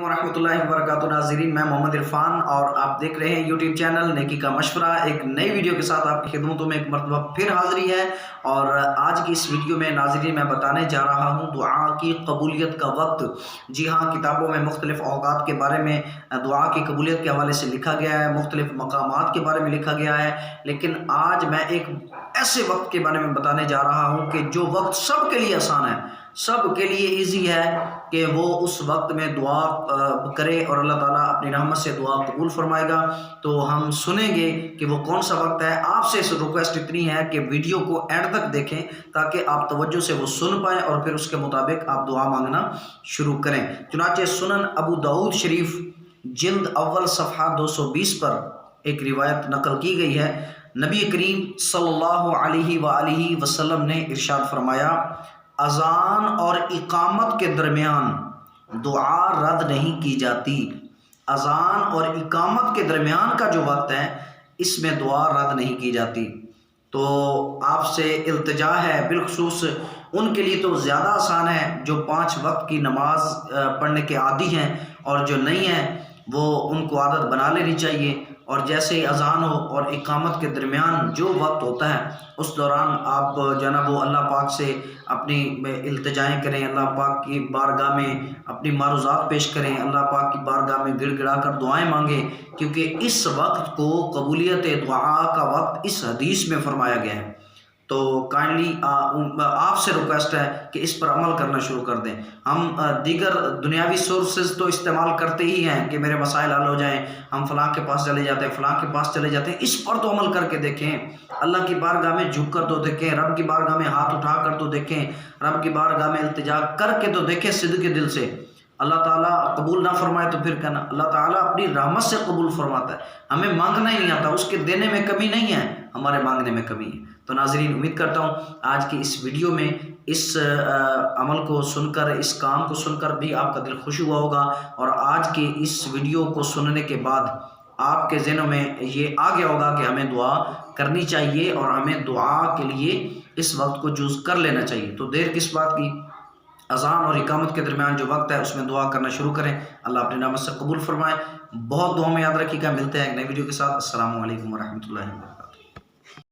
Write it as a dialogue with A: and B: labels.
A: वरहमतुल्लाहि वबरकातुहू। नाज़रीन, मैं मोहम्मद इरफान और आप देख रहे हैं यूट्यूब चैनल नेकी का मशवरा। एक नई वीडियो के साथ आपकी खिदमतों में एक मरतबा फिर हाज़िरी है। और आज की इस वीडियो में नाज़रीन मैं बताने जा रहा हूँ दुआ की कबूलियत का वक्त। जी हाँ, किताबों में मुख्तलिफ़ औक़ात के बारे में दुआ की कबूलियत के हवाले से लिखा गया है, मुख्तलिफ़ मकामात के बारे में लिखा गया है। लेकिन आज मैं एक ऐसे वक्त के बारे में बताने जा रहा हूँ कि जो वक्त सब के लिए आसान है, सब के लिए इजी है कि वो उस वक्त में दुआ करे और अल्लाह ताला अपनी रहमत से दुआ कबूल फरमाएगा। तो हम सुनेंगे कि वो कौन सा वक्त है। आपसे इस रिक्वेस्ट इतनी है कि वीडियो को एंड तक देखें ताकि आप तवज्जो से वो सुन पाएँ और फिर उसके मुताबिक आप दुआ मांगना शुरू करें। चुनांचे सुनन अबू दाऊद शरीफ जिल्द अव्वल सफ़हा 220 पर एक रिवायत नकल की गई है। नबी करीम सल्लल्लाहु अलैहि वसल्लम ने इरशाद फरमाया, अज़ान और इकामत के दरमियान दुआ रद्द नहीं की जाती। अज़ान और इकामत के दरमियान का जो वक्त है इसमें दुआ रद्द नहीं की जाती। तो आपसे इल्तिजा है, बिलखुसूस उनके लिए तो ज़्यादा आसान है जो 5 वक्त की नमाज पढ़ने के आदी हैं, और जो नहीं हैं वो उनको आदत बना लेनी चाहिए। और जैसे ही अज़ान हो और इकामत के दरमियान जो वक्त होता है उस दौरान आप जो है ना वो अल्लाह पाक से अपनी इल्तिजाएँ करें, अल्लाह पाक की बारगाह में अपनी मारूज़ात पेश करें, अल्लाह पाक की बारगाह में गिड़गिड़ा कर दुआएँ मांगें, क्योंकि इस वक्त को कबूलियत दुआ का वक्त इस हदीस में फरमाया गया है। तो काइंडली आपसे रिक्वेस्ट है कि इस पर अमल करना शुरू कर दें। हम दीगर दुनियावी सोर्सेज तो इस्तेमाल करते ही हैं कि मेरे मसाइल हल हो जाएं, हम फ़लाँ के पास चले जाते हैं, फ़लाँ के पास चले जाते हैं। इस पर तो अमल करके देखें, अल्लाह की बारगाह में झुक कर तो देखें, रब की बारगाह में हाथ उठा कर तो देखें, रब की बारगाह में इल्तिजा करके तो देखें सिद्क़ के दिल से। अल्लाह ताला कबूल ना फरमाए तो फिर कहना, अल्लाह ताला अपनी रहमत से कबूल फरमाता है। हमें मांगना ही नहीं आता, उसके देने में कमी नहीं है, हमारे मांगने में कमी है। तो नाज़रीन, उम्मीद करता हूँ आज की इस वीडियो में इस अमल को सुनकर, इस काम को सुनकर भी आपका दिल खुश हुआ होगा। और आज की इस वीडियो को सुनने के बाद आपके ज़हनों में ये आ गया होगा कि हमें दुआ करनी चाहिए और हमें दुआ के लिए इस वक्त को चूज़ कर लेना चाहिए। तो देर किस बात की, अज़ान और इकामत के दरमियान जो वक्त है उसमें दुआ करना शुरू करें। अल्लाह अपनी रहमत से कबूल फरमाए। बहुत दुआ में याद रखिएगा। मिलते हैं एक नई वीडियो के साथ। अस्सलामु अलैकुम वरहमतुल्लाहि वबरकातुहू।